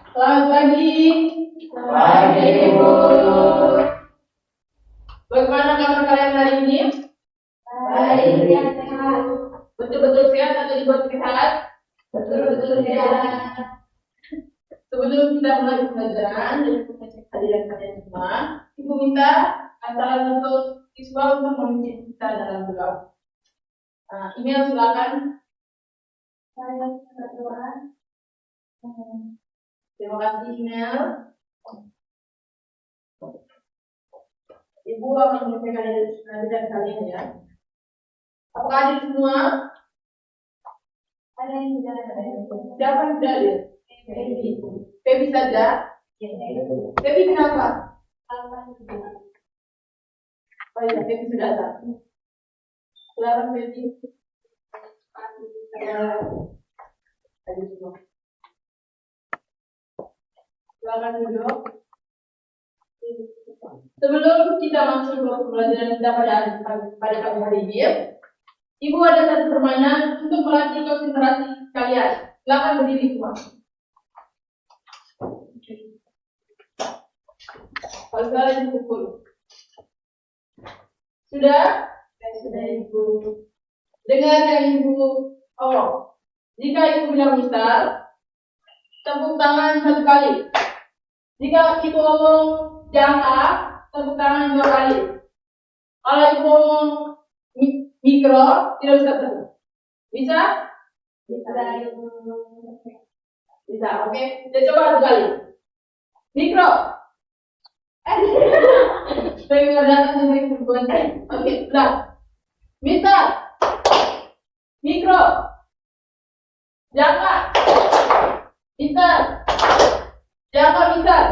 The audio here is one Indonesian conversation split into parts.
Selamat pagi. Pagi, Ibu. Bagaimana kabar kalian hari ini? Baik. Betul-betul sehat atau dibuat sehat? Betul-betul sehat. Sebelum kita mulai pembelajaran dan mengecek kehadiran kalian semua, Ibu minta antara untuk siswa untuk memimpin kita dalam doa. Email silakan. Saya berdoa. Terima kasih email. Ibu akan menyampaikan kehadiran kalian ya. Apakah hadir semua? Ada yang tidak ada. Siapa yang sudah hadir? Febi saja. Febi kenapa? Oh iya, Febi sudah ada. Silakan Febi. Hadir semua. Silakan duduk. Sebelum kita masuk ke pembelajaran kita pada pagi hari ini, Ibu ada satu permainan untuk melatih konsentrasi kalian. Silakan berdiri semua. Kalau kalian dipukul. Sudah? Sudah Ibu. Dengar yang Ibu ngomong. Jika Ibu bilang misal, tepuk tangan satu kali. Jika Ibu ngomong jangka, tepuk tangan 2 kali. Kalau Ibu ngomong mikro, tidak bisa tepuk. Bisa? Bisa, oke. Kita coba satu kali. Mikro. Pengen datang dari perempuan. Oke, sudah. Misal. Mikro. Jangka. Misal. Jangka misal.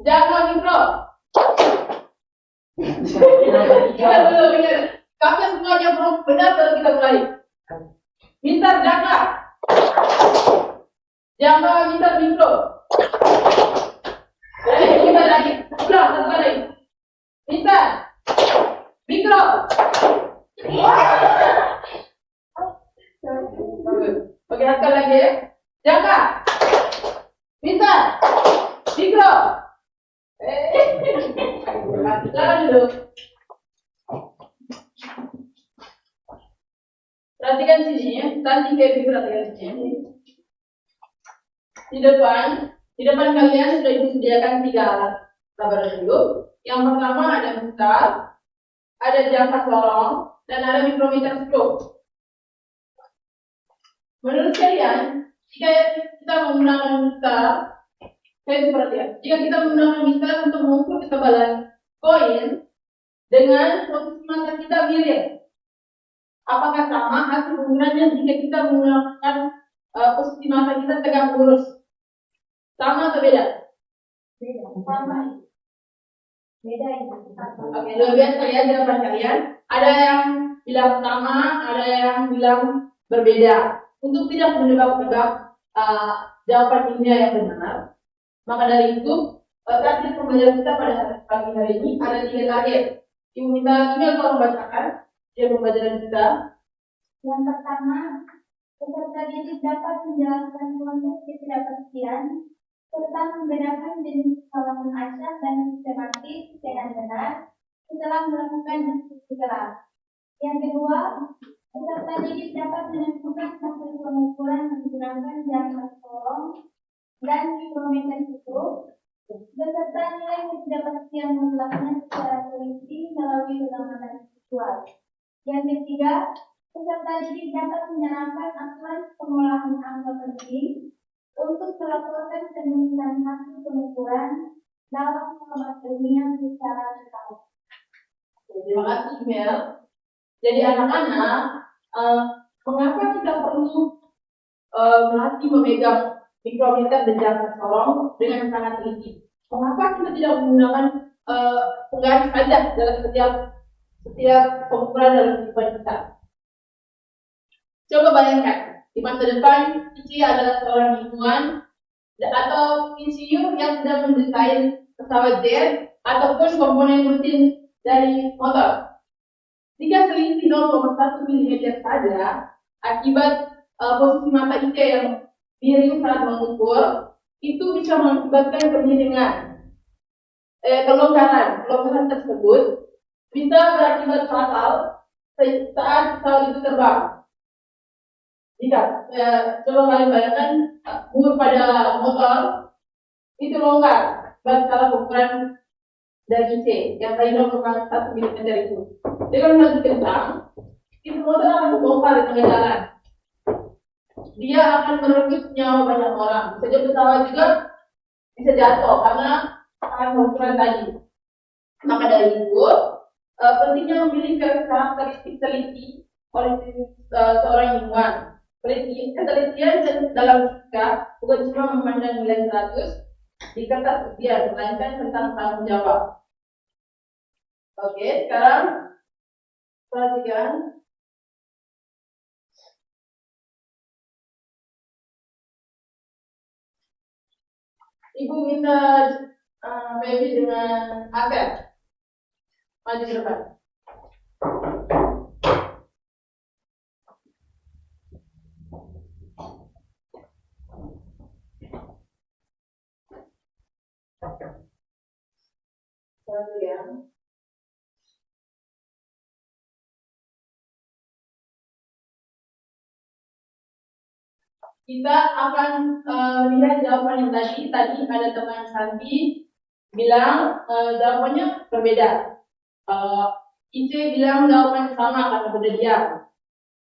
Jangka mikro. Kita dulu benar. Kami semuanya benar baru kita mulai. Misal jangka. Jangka misal mikro. Kita lagi. Udah, satu kali. Misal. Mikro. Oke, satu kali lagi ya. Jangka. Misal. Mikro. Silakan dulu. Perhatikan sini ya. Tadi kayak perhatikan sini. Di depan kalian sudah disediakan 3 alat laboratorium. Yang pertama ada misal, ada jangka sorong, dan ada mikrometer stroke. Menurut kalian, jika kita menggunakan misal, jika kita menggunakan misal untuk mengukur ketebalan koin dengan posisi mata kita miring, apakah sama hasil penggunaannya jika kita menggunakan posisi mata kita tegak lurus? Sama atau beda? Beda. Sama. Beda itu. Oke, lihat kalian di depan kalian. Ada yang bilang sama, ada yang bilang berbeda. Untuk tidak menebak-nebak jawaban ilmiah yang benar, maka dari itu target pembelajaran kita pada pagi hari ini ada 3 target. Ibu minta email tolong bacakan dia pembelajaran kita. Yang pertama, peserta didik dapat menjelaskan konsep ketidakpastian serta membedakan jenis halaman acak dan sistematis dengan benar setelah melakukan diskusi kelas. Yang kedua, peserta didik dapat menentukan hasil pengukuran menggunakan jangka sorong dan mikrometer itu beserta nilai ketidakpastian mutlaknya secara teliti melalui pengamatan visual. Yang ketiga, peserta didik dapat menyerahkan aturan pengolahan angka penting untuk melaporkan penulisan hasil pengukuran dalam format ilmiah secara detail. Terima kasih Mel. Jadi anak-anak, mengapa kita perlu melatih memegang mikrometer dan jangka sorong dengan sangat teliti? Mengapa kita tidak menggunakan penggaris saja dalam setiap pengukuran dalam kehidupan kita? Coba bayangkan, di masa depan Cici adalah seorang ilmuwan atau insinyur yang sedang mendesain pesawat jet ataupun komponen mesin dari motor. Jika selisih 0,1 mm saja akibat posisi mata Ika yang miring saat mengukur, itu bisa mengakibatkan penyimpangan. Kelonggaran tersebut bisa berakibat fatal saat pesawat itu terbang. Jika coba kalian bayangkan mur pada motor itu longgar skala ukuran dari C yang tadi 0,1 mm itu. Dengan laju kencang, itu motor akan terbongkar di tengah jalan. Dia akan merenggut nyawa banyak orang. Bisa jadi pesawat juga bisa jatuh karena ukuran tadi. Maka dari itu, pentingnya memilih karakteristik teliti oleh seorang ilmuwan. Ketelitian dalam fisika bukan cuma memandang nilai 100 di kertas ujian, melainkan tentang tanggung jawab. Oke, sekarang perhatikan. Ibu minta baby dengan Aker maju ke depan. Perhatikan. Kita akan melihat jawaban yang tadi ada teman Santi bilang jawabannya berbeda. IC bilang jawabannya sama karena beda diam.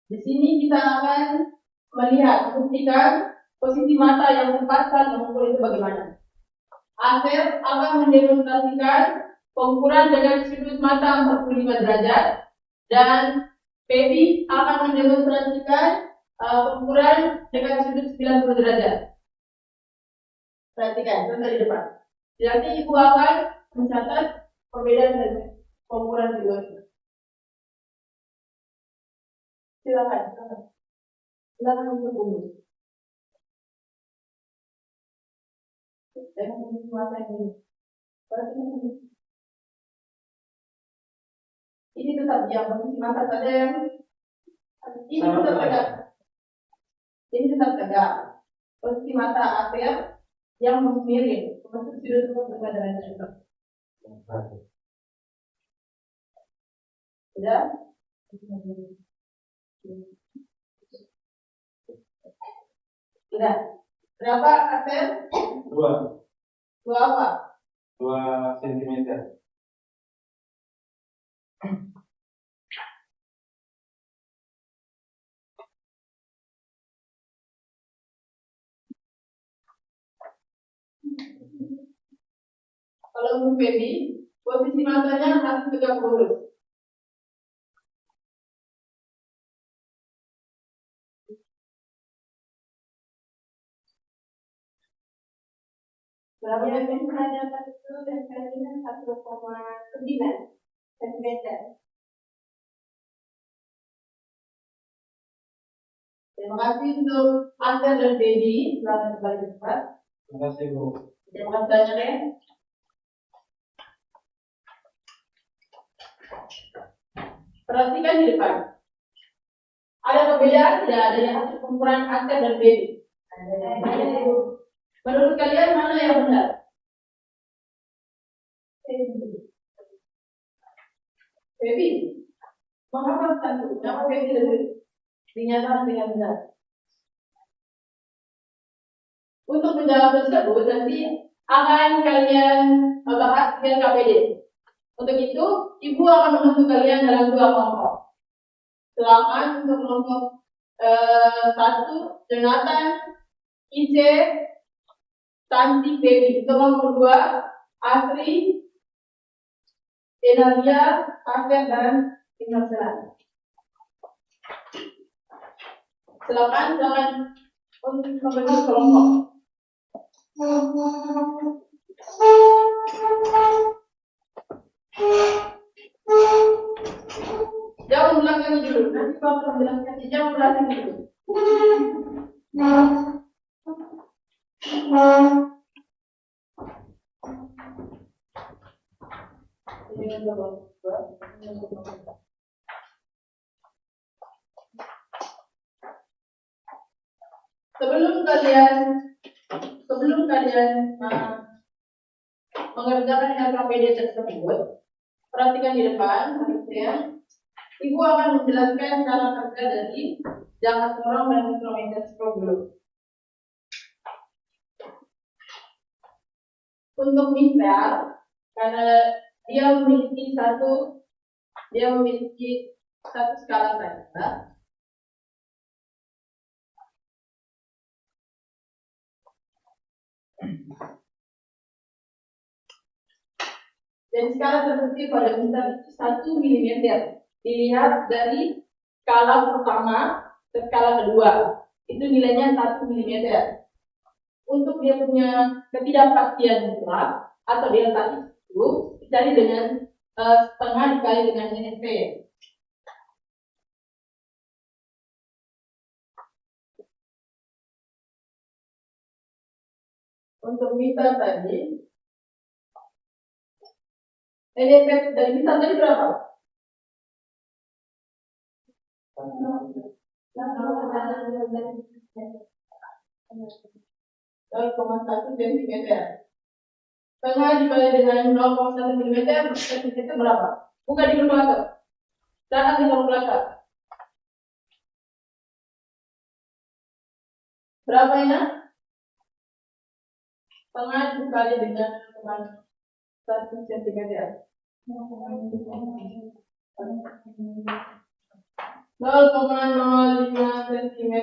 Di sini kita akan melihat, membuktikan posisi mata yang tepat saat mengukur itu bagaimana. Asep akan mendemonstrasikan pengukuran dengan sudut mata 45 derajat dan Pebi akan mendemonstrasikan pengukuran dengan sudut 90 derajat. Perhatikan, contoh di depan. Nanti ibu akan mencatat perbedaan dari pengukuran keduanya. Silakan untuk umum. Jangan memiliki mata ini. Ini tetap diam, posisi mata saja yang ini tetap tegak. Ini tetap tegak. Posisi mata Afer yang miring, masuk sudut berbeda dengan itu. Sudah? Sudah. Berapa Afer? 2 apa? 2 cm. Kalau untuk baby, posisi matanya harus tegak lurus. Lalu yang hadapan itu dan kalinya 1,9 cm. Terima kasih untuk Anda dan baby. Selamat kembali cepat. Terima kasih, Bu. Terima kasih banyak ya. Perhatikan di depan. Ada perbedaan tidak dari hasil pengukuran Anda dan baby? Menurut kalian mana yang benar? Baby, mengapa satu? Kenapa baby lebih dinyatakan dengan benar? Untuk menjawab tersebut nanti akan kalian bahas dengan KPD. Untuk itu, ibu akan membantu kalian dalam 2 kelompok. Silakan untuk kelompok 1, Jonathan, IC, Santi, Baby. Untuk kelompok 2, Asri, Enalia, Afer, dan Indonesia. Silakan untuk membentuk kelompok. Jangan belakang dulu, nanti bapak menjelaskan. Jangan belakang dulu. sebelum kalian mengerjakan LKPD tersebut, perhatikan di depan, ya. Ibu akan menjelaskan cara kerja dari jangka sorong dan mikrometer stroke dulu. Untuk meter, karena dia memiliki satu skala saja. Dan skala terbukti pada meter itu 1 mm. Dilihat dari skala pertama ke skala kedua, itu nilainya 1 mm. Untuk dia punya ketidakpastian mutlak atau delta itu dicari dengan setengah dikali dengan NSP. Untuk meter tadi, NSP dari meter tadi berapa? 0,1 cm. Setengah dikali dengan 0,1 mm, cm berapa? Buka di kalkulator. Catat di kalkulator. Berapa ini? Setengah dikali dengan 0,1 cm. 0,05 cm.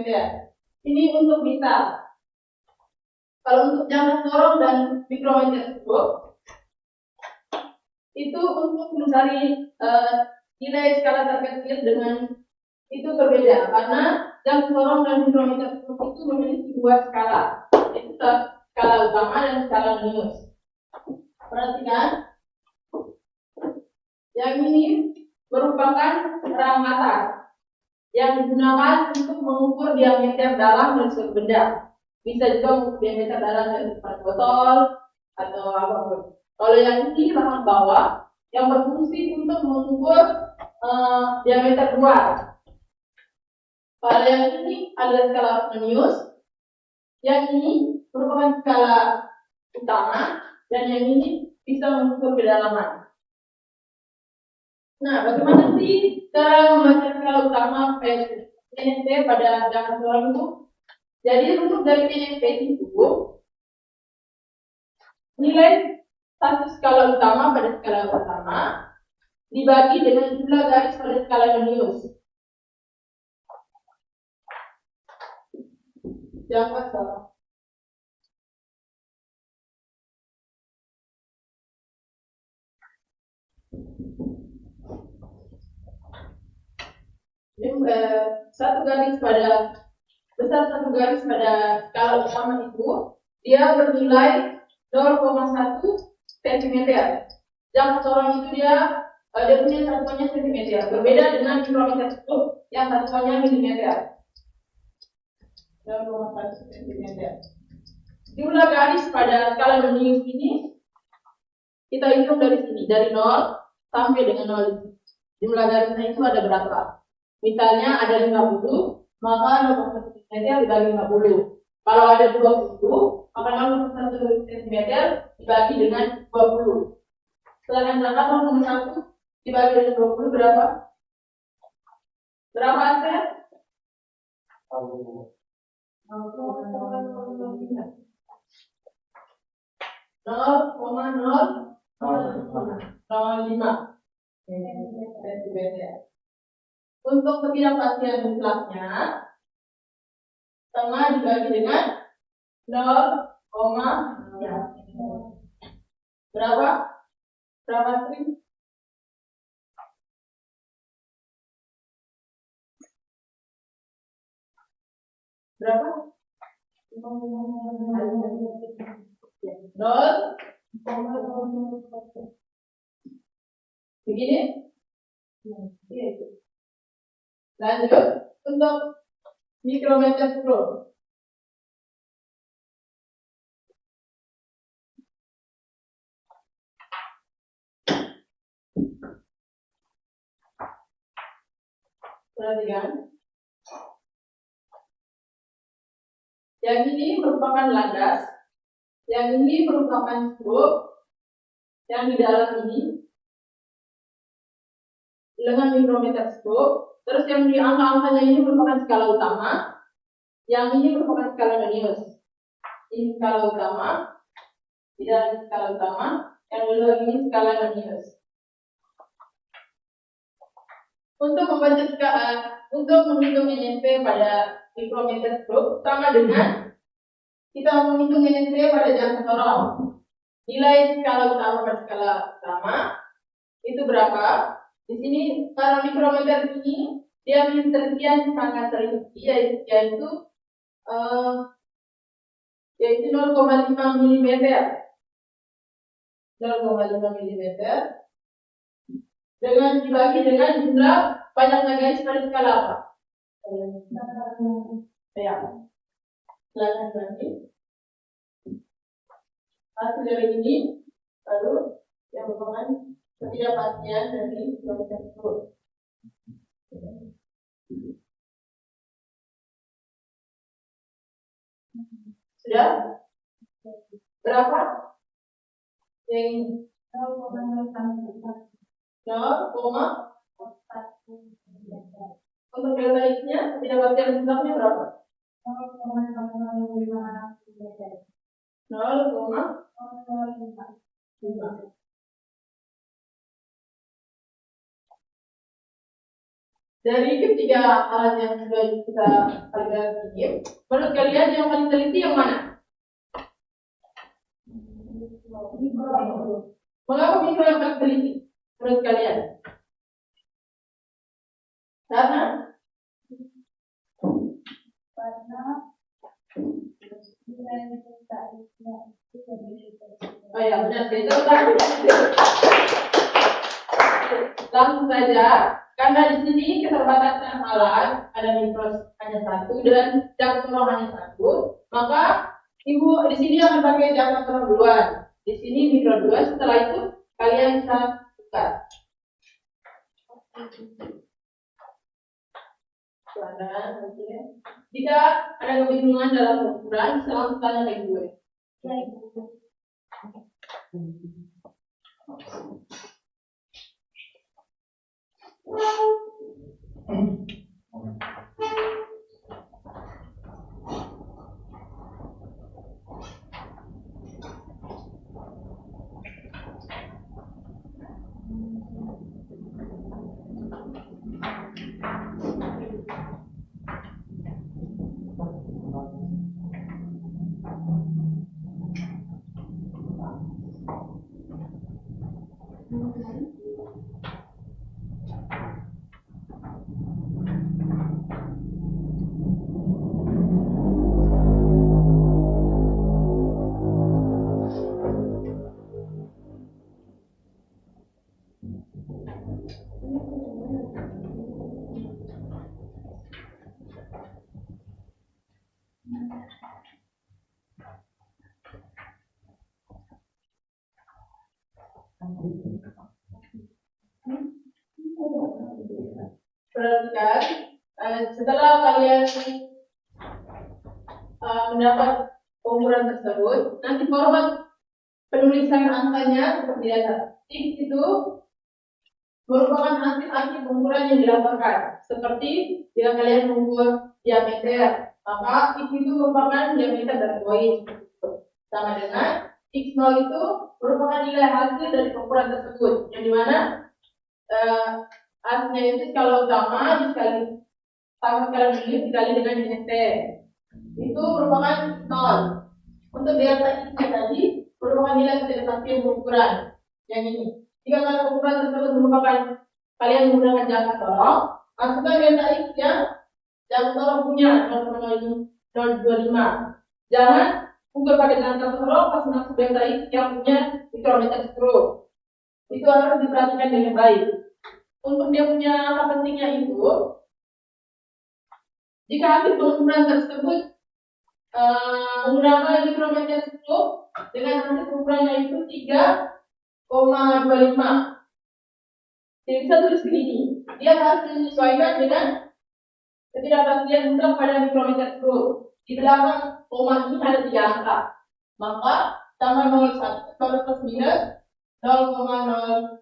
Ini untuk meter. Kalau untuk jangka sorong dan mikrometer itu untuk mencari nilai skala terkecil dengan itu berbeda karena jangka sorong dan mikrometer itu memiliki dua skala, yaitu skala utama dan skala minus. Perhatikan, yang ini merupakan rang latar yang digunakan untuk mengukur diameter dalam dari suatu benda. Bisa juga untuk diameter dalam dari botol atau apapun. Kalau yang ini rang bawah yang berfungsi untuk mengukur diameter luar. Kalau yang ini adalah skala minus, yang ini merupakan skala utama, dan yang ini bisa mengukur kedalaman. Nah, bagaimana sih cara membaca skala utama NSP pada jangka sorong itu? Jadi rumus dari NSP itu nilai satu skala utama pada skala pertama dibagi dengan jumlah garis pada skala minus. Jangka sorong. Satu garis pada skala utama itu dia bernilai 0,1 cm. Jangka sorong itu dia punya satuannya cm. Berbeda dengan mikrometer itu yang satuannya mm. 0,1 cm. Jumlah garis pada skala minus ini kita hitung dari sini, dari 0 sampai dengan 0. Jumlah garisnya itu ada berapa? Misalnya ada 50, maka 0,1 cm dibagi 50. Kalau ada 20, maka 0,1 cm dibagi dengan 20. Sedangkan jangka 0,1 dibagi dengan 20 berapa? Berapa hasilnya? 0,005 cm. Untuk ketidakpastian mutlaknya, setengah dibagi dengan 0, berapa? Berapa sih? Berapa? 0. Begini? Lanjut untuk mikrometer stroke. Perhatikan. Yang ini merupakan landas, yang ini merupakan struk, yang di dalam ini dengan mikrometer struk. Terus yang di angka-angkanya ini merupakan skala utama, yang ini merupakan skala Manius. Ini skala utama, tidak skala utama, yang dulu ini skala Manius. Untuk menghitung NNP pada mikrometer struk sama dengan kita menghitung NNP pada jangka sorong. Nilai skala utama pada skala utama itu berapa? Di sini para mikrometer ini dia memiliki terkian sangat rinci, yaitu 0,5 mm. 0,5 mm dengan dibagi dengan jumlah banyaknya garis pada skala apa? Ya, silakan nanti. Hasil dari ini baru yang merupakan ketidakpastian dari proses tersebut. Sudah? Berapa? Yang 0,1. Untuk delta X-nya ketidakpastian jumlahnya berapa? 0,05. Dari ketiga alat yang sudah kita pelajari ini, menurut kalian yang paling teliti yang mana? Mengapa mikro yang paling teliti menurut kalian? Karena oh ya benar, itu langsung saja. Karena di sini keterbatasan alat ada mikros hanya satu dan jangka sorong hanya satu, maka ibu di sini akan pakai jangka sorong duluan. Di sini mikro dua. Setelah itu kalian bisa buka. Jika ada kebingungan dalam pengukuran, langsung tanya ke gue. Perhatikan, setelah kalian mendapat pengukuran tersebut, nanti format penulisan angkanya seperti biasa. X itu merupakan hasil akhir pengukuran yang dilaporkan. Seperti jika kalian mengukur diameter, maka X itu merupakan diameter dari koin. Sama dengan X0 itu merupakan nilai hasil dari pengukuran tersebut, yang dimana hasilnya itu skala utama dikali sama skala Manius dikali dengan NNP. Itu merupakan 0. Untuk delta X tadi merupakan nilai ketidakpastian pengukuran yang ini. Jika kalian pengukuran tersebut merupakan kalian menggunakan jangka sorong, masukkan delta X yang jangka sorong punya 0,025. Jangan ukur pakai jangka sorong pas masuk delta X yang punya mikrometer struk. Itu harus diperhatikan dengan baik. Untuk dia punya apa pentingnya itu, jika hasil pengukuran tersebut menggunakan mikrometer struk dengan hasil pengukurannya itu 3,25, jadi bisa tulis begini, dia harus menyesuaikan dengan ketidakpastian mutlak pada mikrometer struk. Di belakang koma ini ada 3 angka. Maka tambah 01 baru plus minus 0,005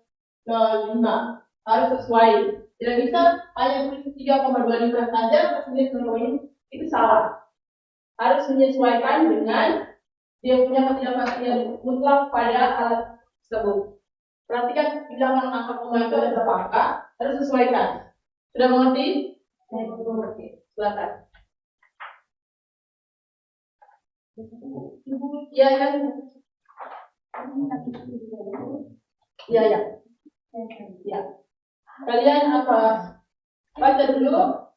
harus sesuai. Tidak bisa hanya tulis 3,25 saja plus minus 0,5 itu salah. Harus menyesuaikan dengan dia punya ketidakpastian mutlak pada alat tersebut. Perhatikan di belakang angka koma itu ada berapa angka, harus sesuaikan. Sudah mengerti? Oke, silakan. Iya, ya. Iya, ya. Ya. Kalian apa? Baca dulu.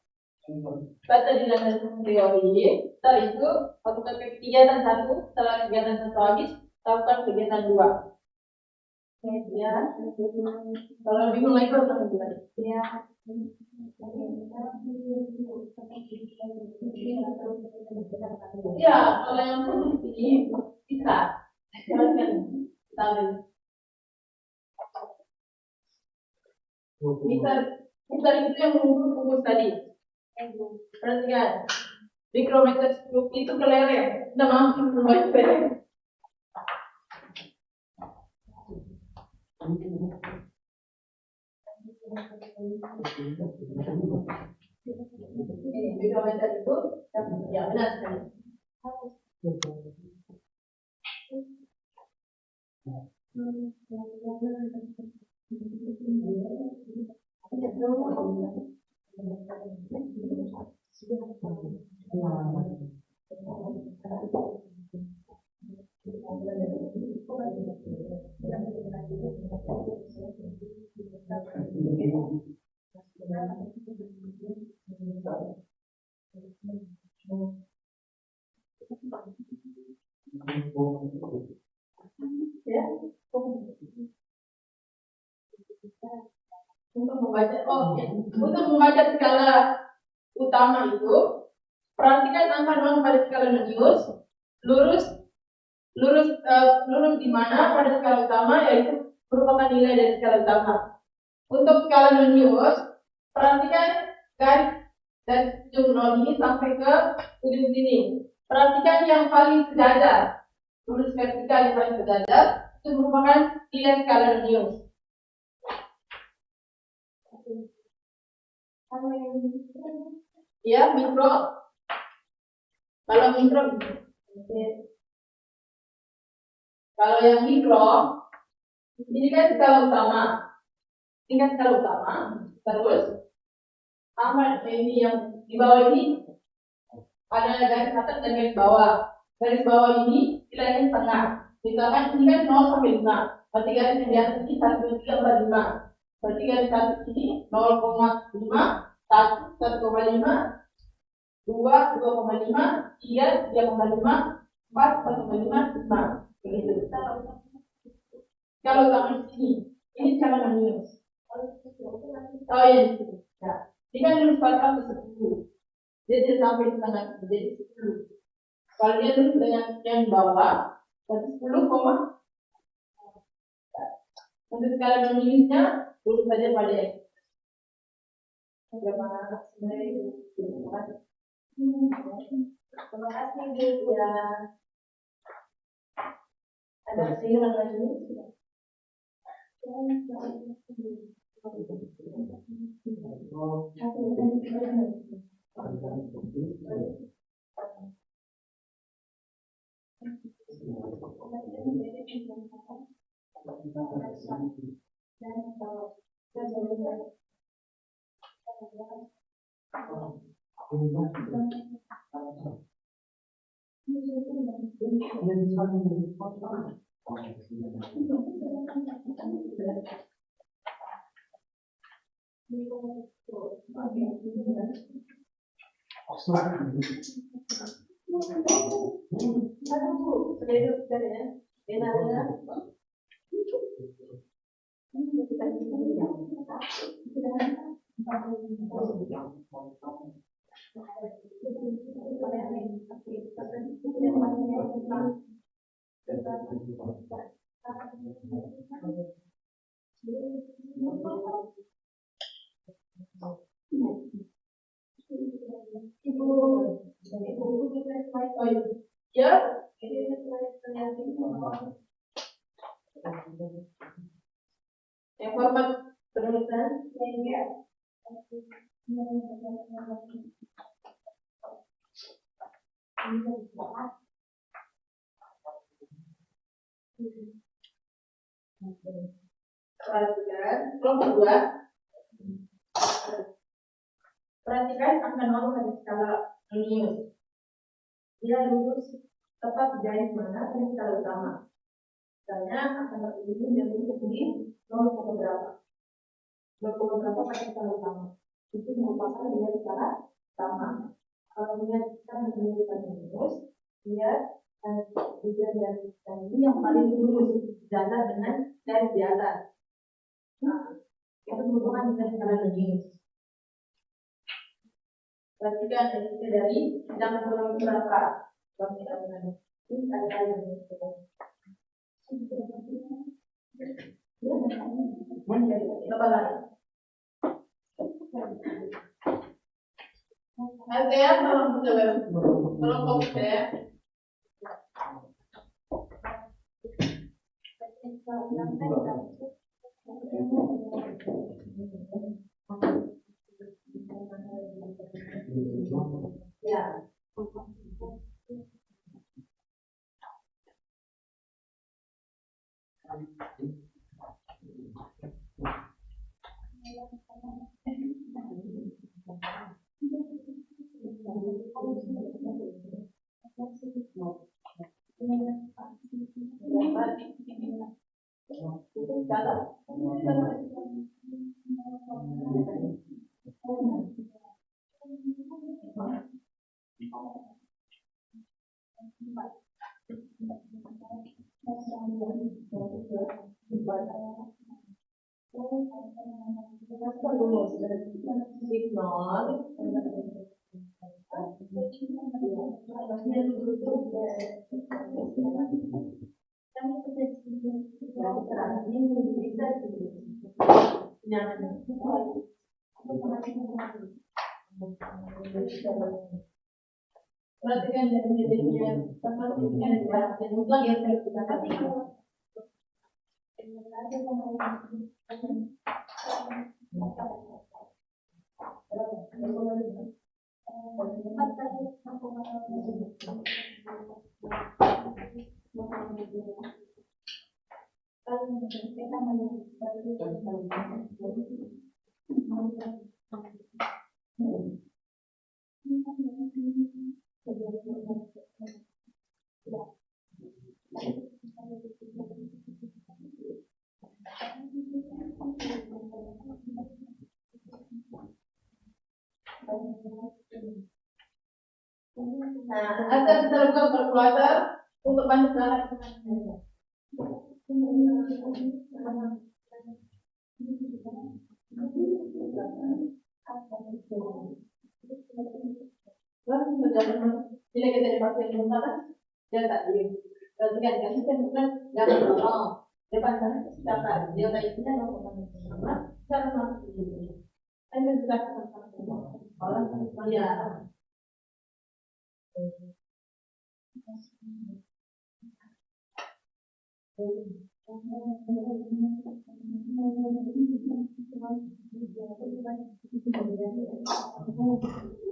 Baca di dalam teori. Setelah itu, lakukan kegiatan 1. Setelah kegiatan 1 habis, lakukan kegiatan 2. Ya. Kalau bingung lagi, lakukan kegiatan. Ya. Ya, kalau yang pun ini bisa. Misal itu yang mengukur tadi. Perhatikan, mikrometer 10 itu kelereng. Tidak mampu membuat kelereng. Mikrometer itu ya benar sekali. Ya. Untuk membaca skala utama itu, perhatikan angka 0 pada skala Nonius, lurus di mana pada skala utama, yaitu merupakan nilai dari skala utama. Untuk skala Nonius, perhatikan garis dari ujung 0 ini sampai ke ujung sini. Perhatikan yang paling sejajar, lurus vertikal yang paling sejajar, itu merupakan nilai skala Nonius. Ya, mikro. Kalau mikro, kalau yang mikro, ini kan skala utama. Ini kan skala utama. Terus, apa ini yang di bawah ini ada garis atas dan garis bawah. Garis bawah ini nilainya setengah. Misalkan ini kan 0 sampai 5. Berarti garis yang di atas ini 1, 2, 3, 4, 5. Berarti garis atas ini 0,5, 1, 1,5, 2, 2,5, 3, 3,5, 4, 4,5, 5. Begitu. Kalau utama di sini, ini skala Nonius. Oh iya, di sini. Ya. Ini kan lurus pangkal ke 10. Jadi sampai setengah jadi 10. Kalau dia tulis dengan yang bawah, berarti 10, untuk skala Noniusnya, tulis saja pada yang terima kasih Bu ya. Ada silang lagi? Oh iya. Ya. Yang hormat penulisan. Perhatikan, kelompok 2. Perhatikan angka 0 pada skala linius. Dia lurus tepat di garis mana pada skala utama. Misalnya angka ini dia lurus di 0, berapa? 0, berapa pada skala utama. Itu merupakan dia skala utama. Kalau dia sekarang menunjukkan lurus, dia tujuan dan ini yang paling lurus jalan dengan garis di atas. Nah, itu merupakan garis skala linius. Perhatikan ini dari yang kurang berapa? Ini ada yang LTR tolong coba, tolong fokus ya. Ya. Perhatikan dari jadinya teman yang dibahas dan mutlak yang kita perhatikan. Nah, asal terbuka kalkulator untuk banyak alat. Bila kita dipakai di mana, dia tak boleh. Kalau tidak dikasih kan bukan jangan tolong. Depan sana dapat dia tak isinya sama. Cara masuk ini. Anda sudah sama orang ya.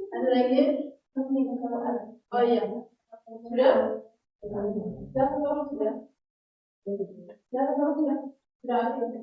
Ada lagi? Oh iya. Sudah? Sudah. Sudah ada.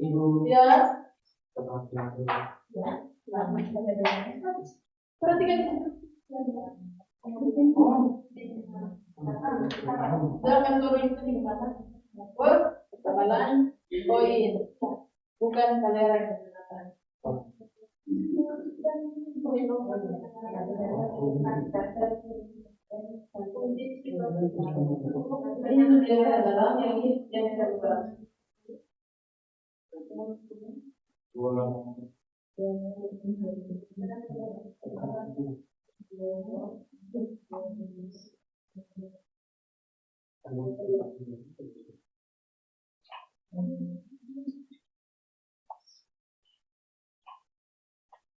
Ibu. Ya, Ya. perhatikan dalam seluruh itu di mana? Ketebalan koin, bukan kalera yang digunakan. Ini untuk daerah dalam yang ini yang terbuka.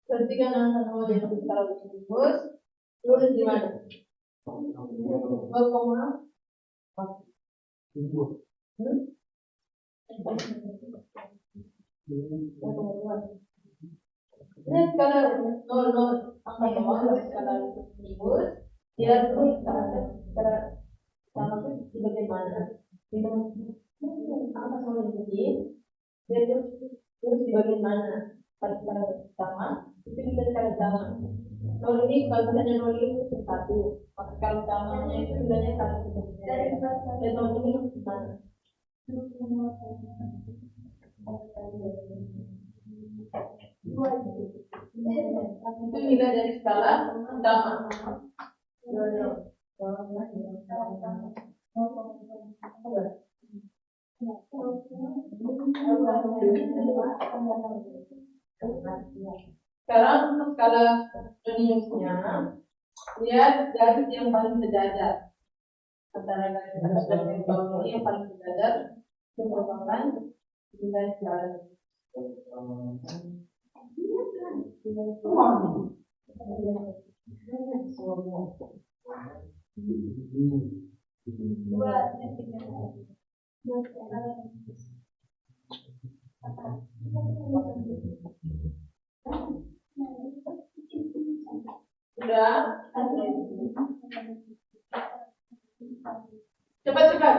Perhatikan angka nol yang ditaruh di bus, lurus di mana? 0,1. Ini skala 0 angka bawah skala bus, dia terus secara sama itu di bagian mana? Di angka sama di sini, dia terus di bagian mana? Pada skala pertama, itu di skala pertama. Nol ini kalau misalnya nol ini satu, maka kalau utamanya itu nilainya satu. Dan nol ini mana? Itu nilai dari skala utama. Sekarang untuk skala jeniusnya, lihat garis yang paling sejajar antara garis atas dan garis bawah ini yang paling sejajar itu merupakan nilai skala. Sudah? Cepat.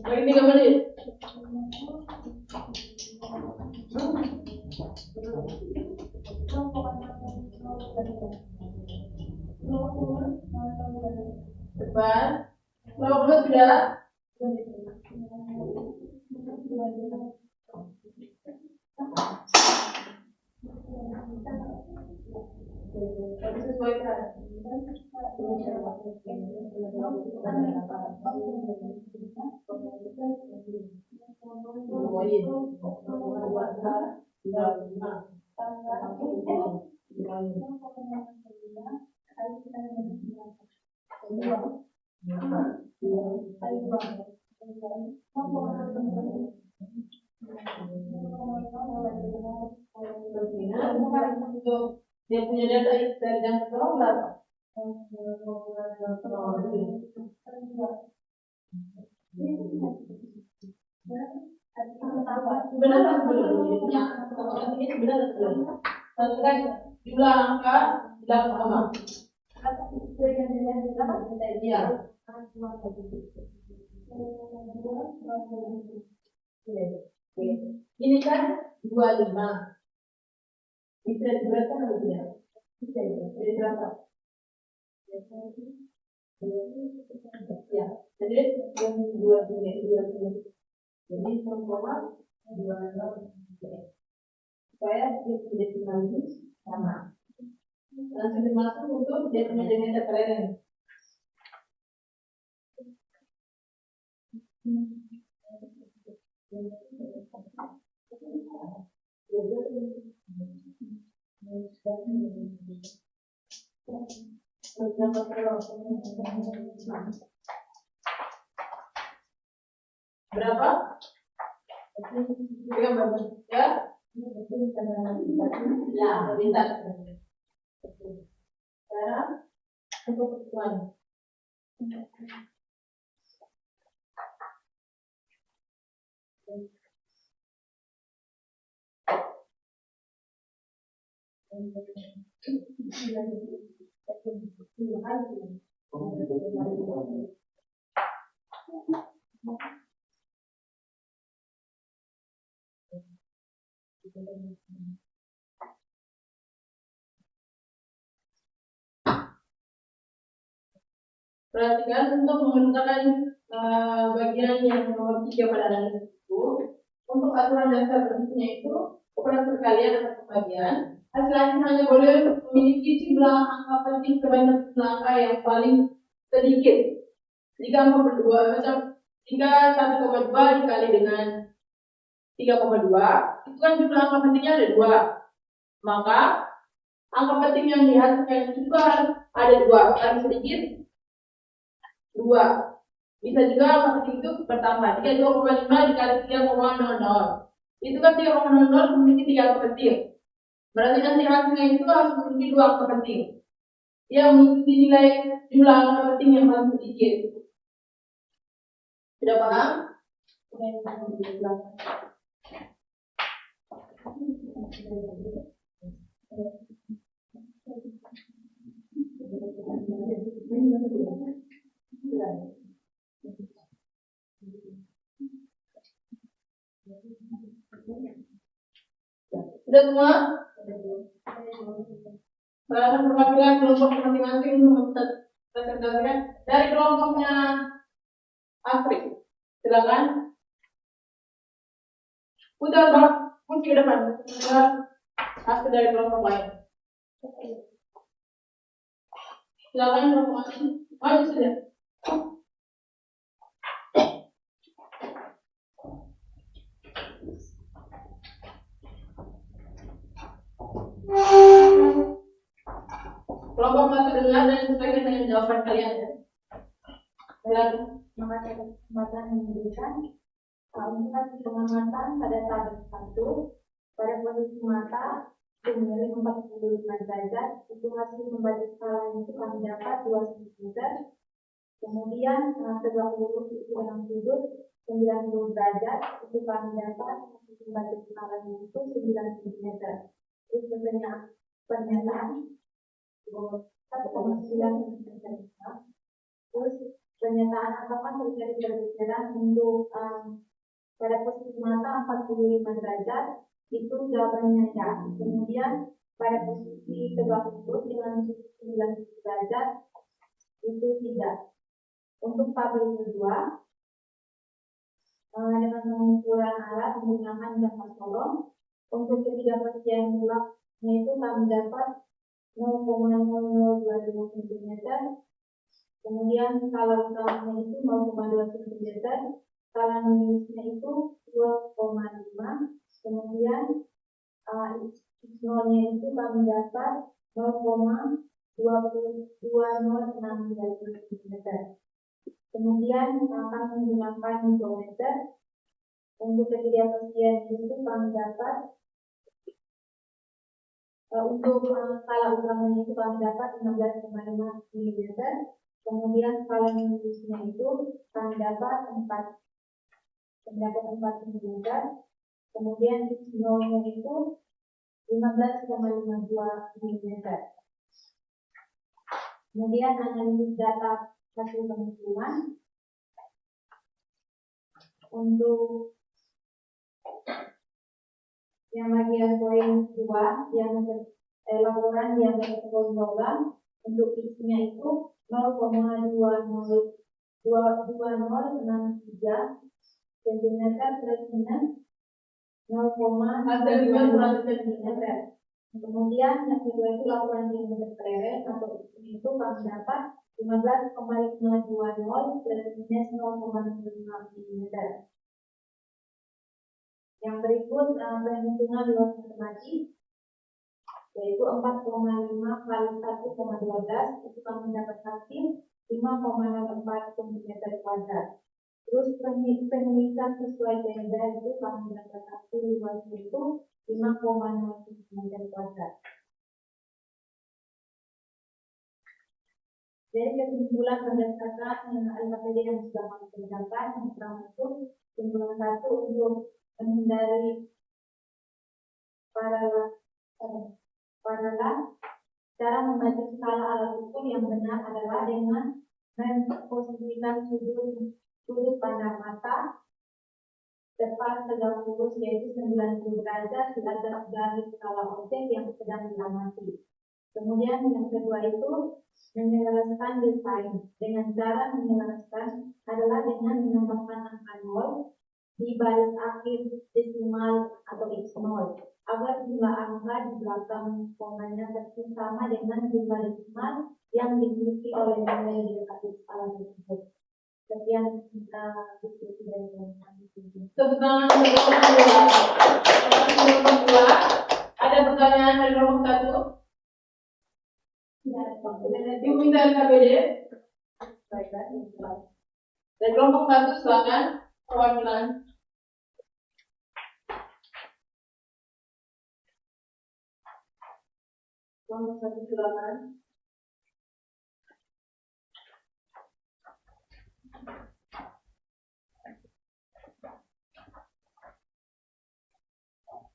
Lagi 3 menit. Cepat. 20 sudah? Sesuaikan. Dia punya data dari jam berapa? Sebenarnya belum. Ini sebenarnya belum. Kan jumlah angka 8. Iya. Ini kan 25. Bisa diberatkan atau tidak? Bisa ya. Jadi berapa? Ya. Jadi yang 2 jadi 0,20 supaya desimal ini sama. Langsung dimasuk untuk dia punya jenis keren. Berapa? Ya? Ya, pintar. Sekarang untuk pertemuan. Perhatikan untuk mengerjakan bagian yang nomor 3 pada lampiran itu. Untuk aturan dasar berikutnya itu operator kalian atau pembagian hasil hanya boleh memiliki jumlah angka penting sebanyak jumlah angka yang paling sedikit. Jika angka berdua macam jika 1,2 dikali dengan 3,2 itu kan jumlah angka pentingnya ada 2, maka angka penting yang dihasilkan juga ada 2, paling sedikit 2. Bisa juga angka penting itu bertambah. Jika 2,5 dikali 3,00 itu kan 3,00 memiliki 3 angka penting. Berarti nanti hasilnya itu harus memiliki 2 angka penting yang memiliki nilai jumlah angka penting yang paling sedikit. Sudah paham? Sudah semua? Sekarang perwakilan kelompok masing-masing untuk presentasikan dari kelompoknya Afrik. Silakan. Putar balik kunci ke depan. Hasil dari kelompok lain. Silakan kelompok lain. Maju sudah. Kelompok satu dengar dan sesuaikan dengan jawaban kalian ya. Silakan. Terima kasih atas kesempatan yang diberikan. Untuk hasil pengamatan pada tabel 1, pada posisi mata miring 45 derajat, itu hasil membaca skalanya itu kami dapat 2 cm. Kemudian sebelah lurus itu dalam sudut 90 derajat, itu kami dapat hasil membaca skalanya itu 9 cm. Terus pernyataan 1,9 cm. Terus pernyataan apakah terjadi perbedaan untuk pada posisi mata 45 derajat itu jawabannya ya. Kemudian pada posisi sebelah lurus dengan 90 derajat itu tidak. Untuk tabel kedua dengan pengukuran alat menggunakan jangka tolong untuk ketidakpastian bulaknya itu kami dapat 0,0025 cm. Kemudian skala utamanya itu 0,2 cm, skala minusnya itu 2,5. Kemudian x0-nya itu kami dapat 0,22063 cm. Kemudian akan menggunakan mikrometer. Untuk ketidakpastian itu kami dapat untuk skala utamanya itu kami dapat 16,5 mm. Kemudian skala minusnya itu kami dapat 4 mm. Kemudian x0-nya itu 15,52 mm. Kemudian analisis data hasil penghitungan untuk yang bagian poin 2 yang laporan yang logam untuk x-nya itu 0,2063 cm plus minus 0,2 cm. Kemudian yang kedua itu laporan diameter kereret atau itu kami dapat 15,520 plus minus 0,5 cm. Yang berikut perhitungan luas matematik yaitu 4,5 kali 1,12 itu kami dapat hasil 5,64 cm². Terus penulisan sesuai tanda itu kami dapat hasil luasnya itu 5,0 cm². Dari kesimpulan berdasarkan LKPD yang sudah kami kerjakan, yang pertama itu kesimpulan 1 untuk menghindari paralah Cara membaca skala alat ukur yang benar adalah dengan memposisikan sudut pandang mata depan tegak lurus yaitu 90 derajat di atas garis skala objek yang sedang diamati. Kemudian yang kedua itu menyelaraskan desain. Dengan cara menyelaraskan adalah dengan menambahkan angka 0 di baris akhir desimal atau x0 agar jumlah angka di belakang komanya sama dengan jumlah desimal yang dimiliki oleh nilai di dekat skala tersebut. Sekian diskusi dari kami. Tepuk tangan untuk kelompok kedua. Ada pertanyaan dari kelompok satu? Ibu minta LKPD. Baiklah. Dari kelompok satu silakan perwakilan. Kelompok satu silakan.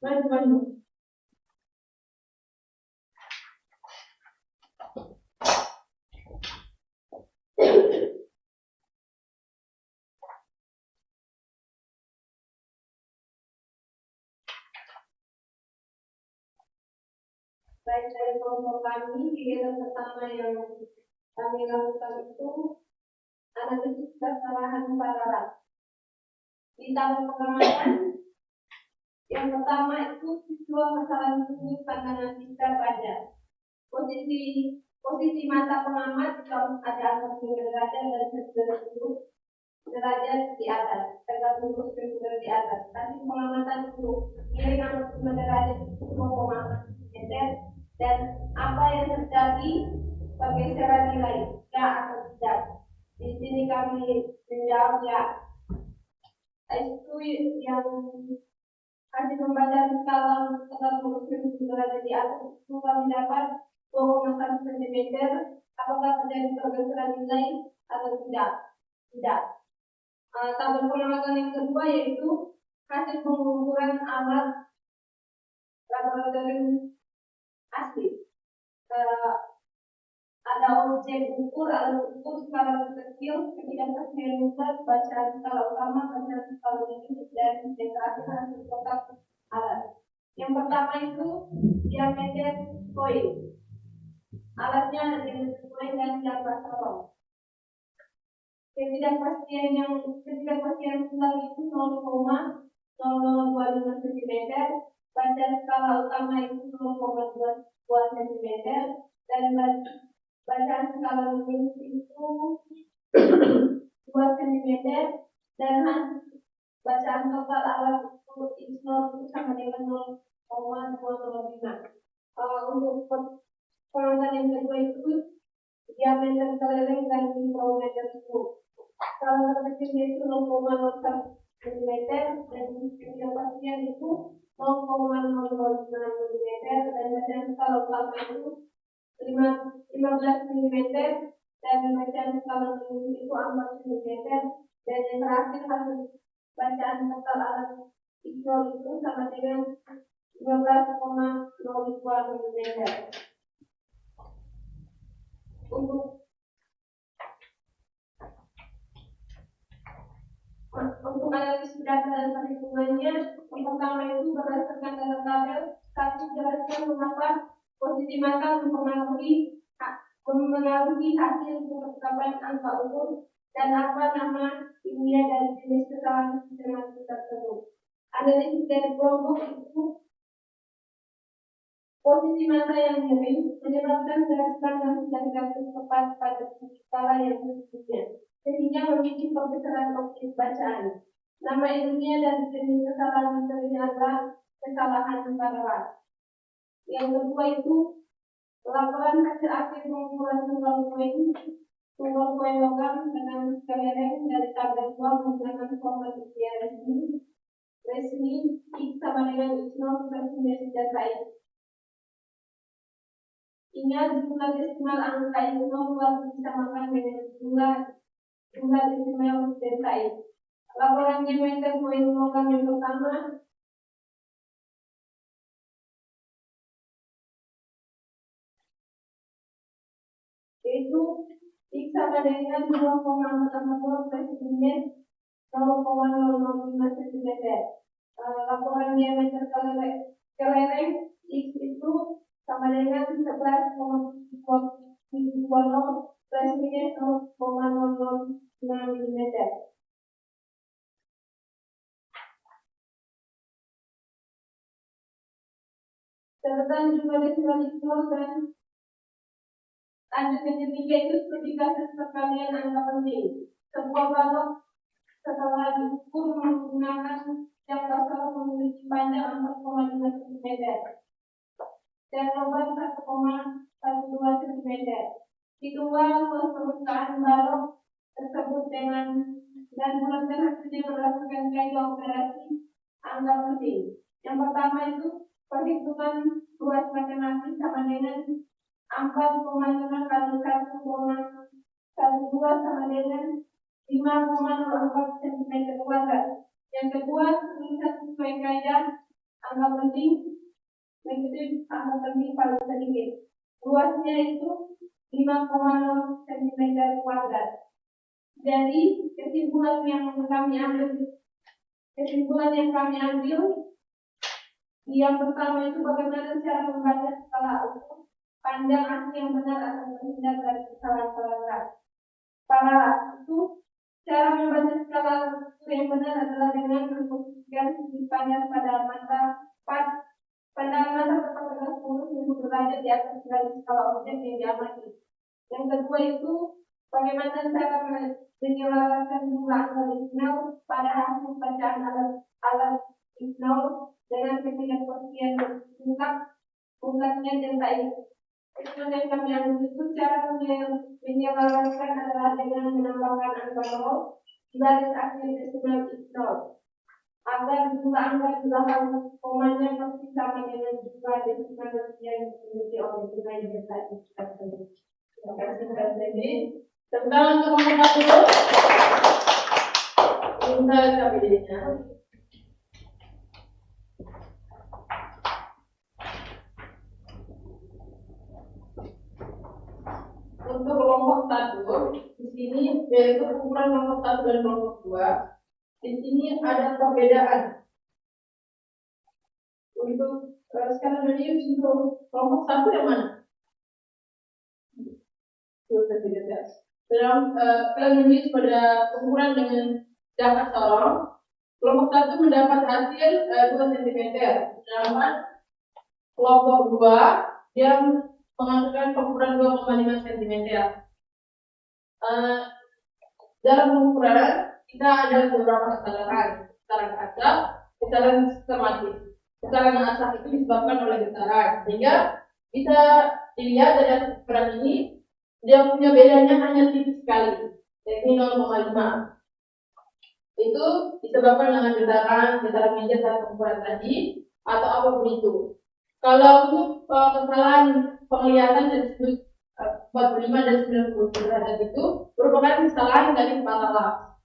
Maju. Baik, dari kelompok kami, kegiatan pertama yang kami lakukan itu analisis kesalahan paralel. Di tahap pengamatan, yang pertama itu siswa kesalahan sudut pandangan kita pada posisi mata pengamat jika ada angka 9 derajat dan 90 derajat di atas, tegak lurus dan di atas. Tapi pengamatan itu miring angka 9 derajat itu 2,4 meter. Dan apa yang terjadi pergeseran nilai ya atau tidak. Di sini kami menjawab ya. Itu yang hasil pembacaan skala tegak lurus dan derajat di atas itu kami dapat 2,1 cm. Apakah terjadi pergeseran nilai atau tidak? Tidak. Tabel pengamatan yang kedua yaitu hasil pengukuran alat laboratorium asli. Ada objek ukur, alat ukur skala kecil, ketidakpastian besar, bacaan skala utama, bacaan skala limit, dan yang terakhir hasil kotak alat. Yang pertama itu diameter koin. Alatnya ada diameter koin dan diameter kolom. Ketidakpastian tunggal itu 0,0025 cm. Bacaan skala utama itu 0,22 cm dan bacaan skala limit itu 2 cm dan bacaan total alat ukur x0 itu sama dengan 0,205. Untuk pengamatan yang kedua itu diameter keleleng dan mikrometer kubik. Skala terkecil yaitu 0,01 cm dan ketidakpastian itu 0,005 mm dan bacaan skala utama itu 15 mm dan bacaan skala limit itu 4 cm dan yang terakhir hasil bacaan total alat x0 itu sama dengan 15,02 mm. Untuk analisis data dan perhitungannya, yang pertama itu berdasarkan data tabel, kami jelaskan mengapa posisi mata mempengaruhi hasil penetapan angka ukur dan apa nama ilmiah dari jenis kesalahan sistematik tersebut. Analisis dari kelompok itu posisi mata yang miring menyebabkan garis pandang dan garis tepat pada skala yang disebutnya, sehingga memiliki pergeseran objek bacaan. Nama ilmiah dan jenis kesalahan misalnya adalah kesalahan paralel. Yang kedua itu laporan hasil akhir pengukuran tunggal koin logam dengan kelereng dari tabel 2 menggunakan format ujian resmi X sama dengan X0 versi data ini. Ingat jumlah desimal angka X0 harus disamakan dengan jumlah desimal delta I. Laporan diameter koin logam yang pertama yaitu X sama dengan 2,42 presiden 0,005 cm. Laporan diameter kelereng X itu sama dengan 11,20 presiden 0,005 mm. Catatan jumlah desimal dan lanjut yang ketiga itu seperti kasus perkalian angka penting. Sebuah balok setelah diukur menggunakan yang dasar memiliki panjang 4,5 cm dan lebar 1,12 cm. Hitungan permukaan balok tersebut dengan dan bulatkan hasilnya berdasarkan kaidah operasi angka penting. Yang pertama itu perhitungan luas matematis sama dengan 4,5 kali 1,12 sama dengan 5,04 cm kuadrat. Yang kedua, tulisan sesuai kaidah angka penting negatif angka penting paling sedikit. Luasnya itu 5,0 cm kuadrat. Jadi kesimpulan yang kami ambil yang pertama itu bagaimana cara membaca skala ukur panjang asli yang benar atau terhindar dari kesalahan-kesalahan. Paralel itu cara membaca skala ukur yang benar adalah dengan memposisikan sisi panjang pada pandangan mata tepat tegak lurus yang derajat di atas garis skala objek yang diamati. Yang kedua itu bagaimana cara menyelaraskan jumlah angka desinal pada hasil bacaan alat desinal dengan ketidakpastian bulatnya delta itu. Yang kami ambil itu cara menyelaraskan adalah dengan menambahkan angka 0 di baris akhir desimal x0 agar jumlah angka di belakang komanya pasti sama dengan jumlah desimal yang dimiliki oleh nilai delta x. Terima kasih Mbak Devi. Tentang nomor 40 minta kabinetnya. Untuk kelompok 1 di sini yaitu ukuran kelompok 1 dan kelompok 2. Di sini ada perbedaan. Untuk sekarang ini untuk kelompok 1 yang mana? Dalam kalian pada ukuran dengan jangka sorong, kelompok 1 mendapat hasil 2 cm, sedangkan kelompok 2 yang menghasilkan ukuran 2,5 cm. Dalam pengukuran kita ada beberapa kesalahan, kesalahan acak, kesalahan sistematis. Kesalahan acak itu disebabkan oleh getaran, sehingga bisa dilihat dari ukuran ini dia punya bedanya hanya tipis sekali, yaitu 0,5. Itu disebabkan dengan getaran meja saat pengukuran tadi atau apapun itu. Kalau untuk kesalahan penglihatan dari sudut 45 dan 90 derajat itu merupakan kesalahan dari paralel.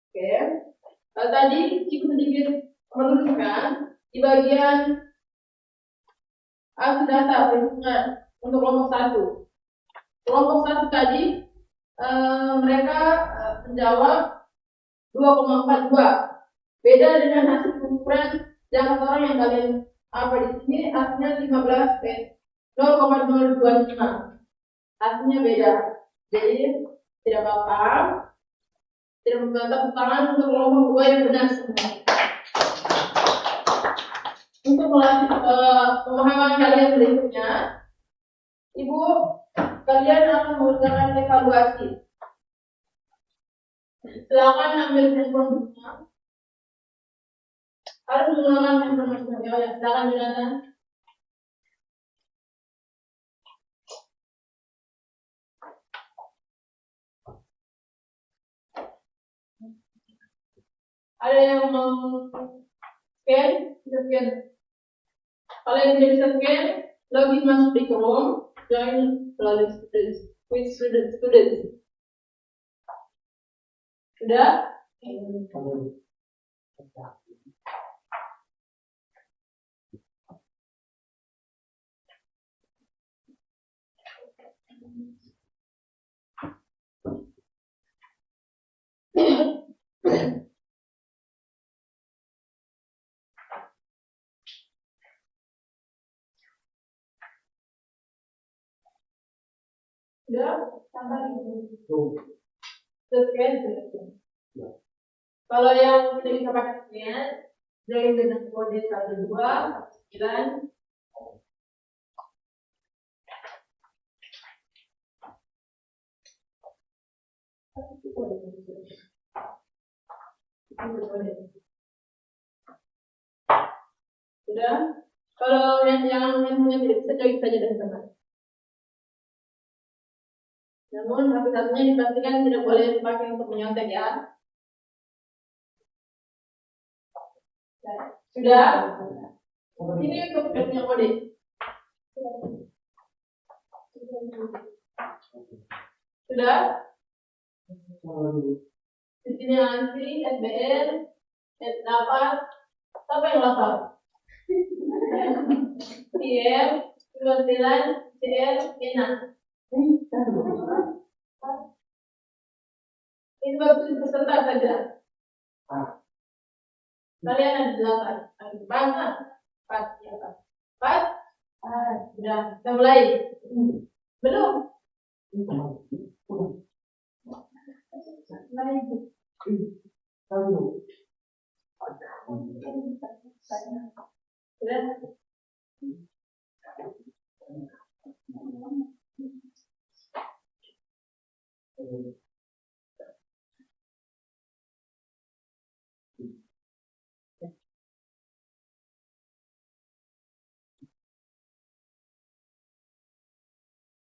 Oke. Tadi cukup sedikit meluruskan di bagian data perhitungan untuk kelompok 1. Kelompok 1 tadi mereka menjawab 2,42. Beda dengan hasil pengukuran jangka sorong yang kalian di sini hasilnya 0,025. Hasilnya beda. Jadi tidak apa-apa. Tidak tepuk tangan untuk kelompok 2 yang benar semua. Untuk pemahaman kalian berikutnya, Ibu, kalian akan mengerjakan evaluasi. Silakan ambil handphone-nya. Harus menggunakan handphone-nya. Ya, silakan Jonathan. Ada yang mau scan? Bisa scan. Kalau yang tidak bisa scan, login masuk di Chrome, join melalui students. Sudah? Sudah? tambah ibu. Sekian. Kalau yang tidak bisa pakai sekian, join dengan kode 12 9. Sudah? Kalau yang tidak bisa join saja dengan teman. Namun satu-satunya dipastikan tidak boleh dipakai untuk menyontek ya. Sudah? Ini untuk punya kode. Sudah? Di sini nanti SBR, S8, siapa yang lapar? CR, 29, CR, enak. Ini bagus peserta saja. Kalian ada 8. Ada bangsa. Pas, ya pas. Pas? Sudah. Kita mulai. Belum? Sudah?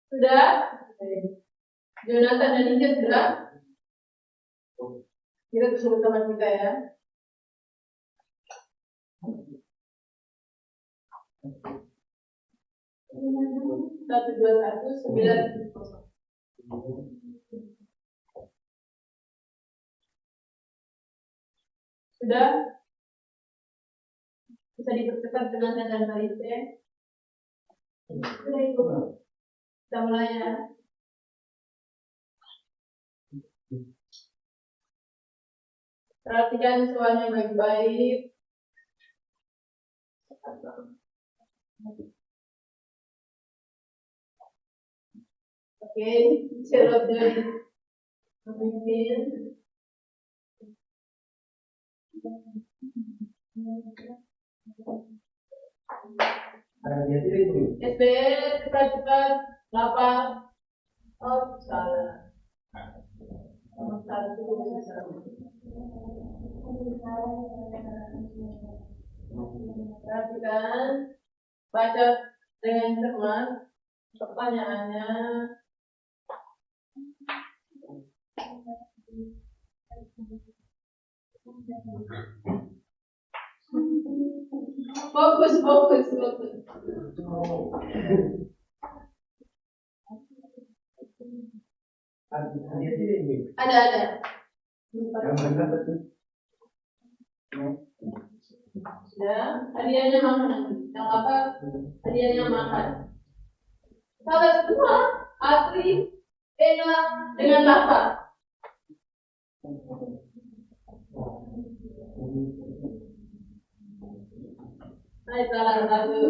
Sudah? Jonathan dan Inja sudah? Kita suruh teman kita ya. Satu dua satu 9 0. Sudah? Bisa dipercepat dengan tanda Malaysia. Sudah itu. Kita mulai ya. Perhatikan soalnya baik-baik. Oke, cerot dari pemimpin. SBR cepat-cepat 8. Oh, salah. Nomor 1. Perhatikan, baca dengan cermat pertanyaannya. Fokus. Ada. Sudah, hadiahnya makan. Yang apa? Hadiahnya makan. Salah semua, asli, enak, dengan lapar. Saya salah satu.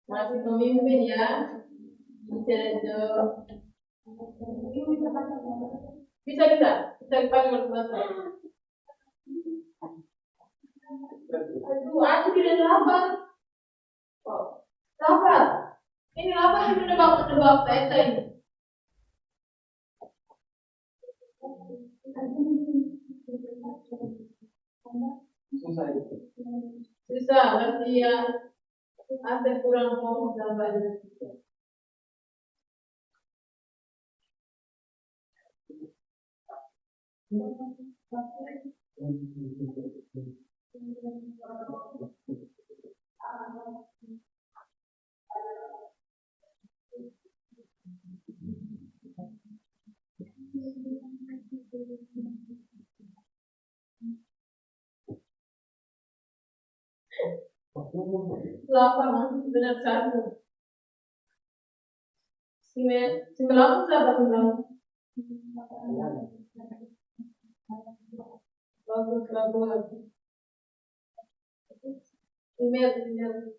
Masih pemimpin ya. Bisa dipakai bersama. Aduh, aku tidak lapar. Oh, lapar. Ini lapar itu nebak tete ini. Susah, berarti ya ada kurang mau gambar. 8 benar satu. Sembilan sahabat bilang bagus. Email.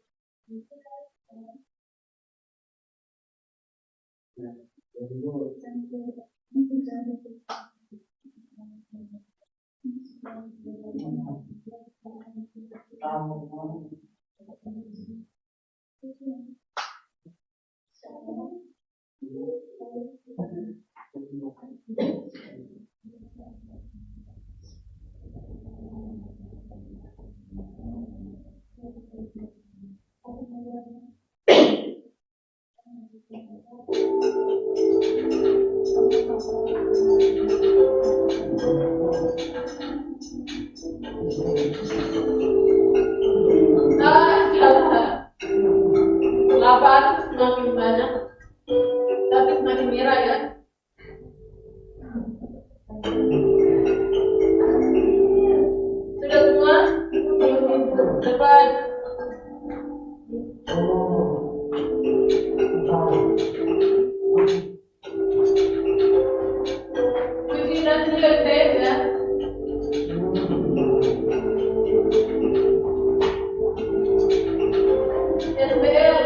Semakin banyak, tapi semakin merah ya. Sudah semua? Cepat. Puisi dan selesai ya. SBL.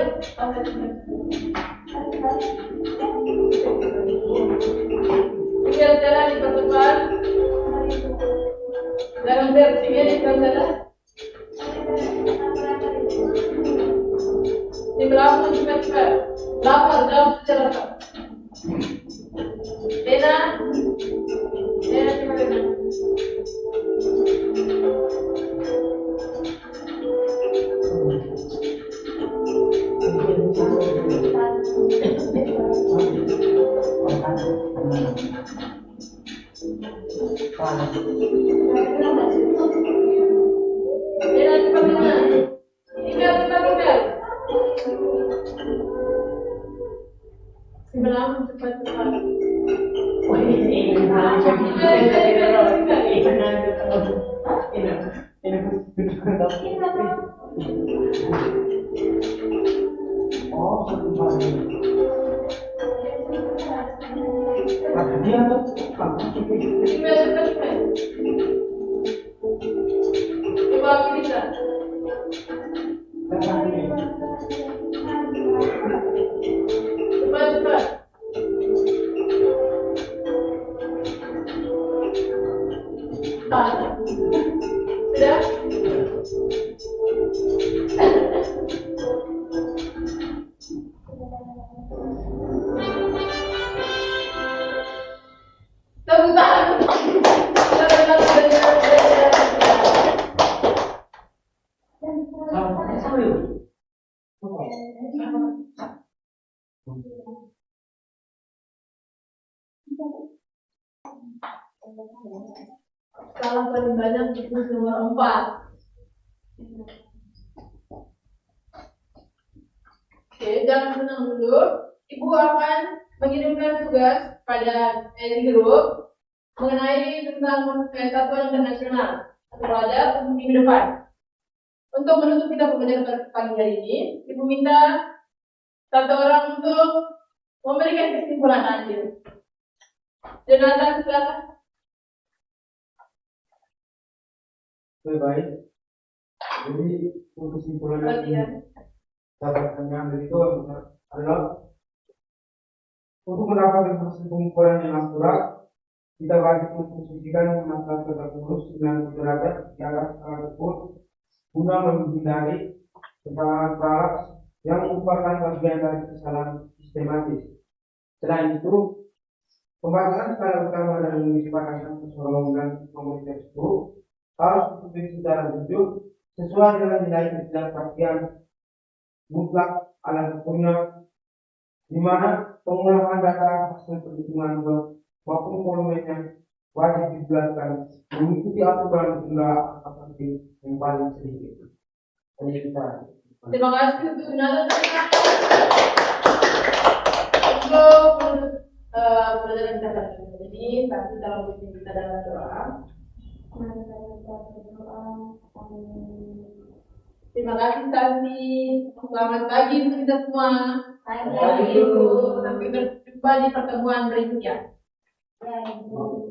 Tinggal jalan di pertemuan. Dalam versinya di jalan. Di belakang cepat. Lapar jauh secara. Dena cepat. Tinggal. Sebelum cepat. Cepat. Sudah? Tepuk tangan. Salah paling banyak itu nomor 4. Oke, jangan senang dulu. Ibu akan mengirimkan tugas pada di grup mengenai tentang kesatuan internasional atau pelajar untuk minggu depan. Untuk menutup kita pembelajaran pagi hari ini, Ibu minta satu orang untuk memberikan kesimpulan akhir. Jonathan, silakan. Baik. Jadi untuk kesimpulan yang dapat kami ambil itu adalah untuk mendapatkan hasil pengukuran yang akurat, kita wajib memposisikan masalah tegak lurus dengan derajat di atas skala tersebut guna menghindari kesalahan falas yang merupakan bagian dari kesalahan sistematis. Selain itu, pembahasan skala utama dan menyepakati persoalan komunitas itu harus ditulis secara jujur sesuai dengan nilai ketidakpastian mutlak ala hukumnya, di mana pengolahan data hasil perhitungan maupun volumenya wajib dijelaskan mengikuti aturan jumlah aplikasi yang paling sedikit. Hanya kita. Terima kasih untuk Jonathan. Untuk pelajaran kita kali ini, tapi kalau kita dalam doa. Terima Terima kasih Santi. Selamat pagi untuk kita semua. Pagi, Ibu. Sampai berjumpa di pertemuan berikutnya. Ya, Ibu.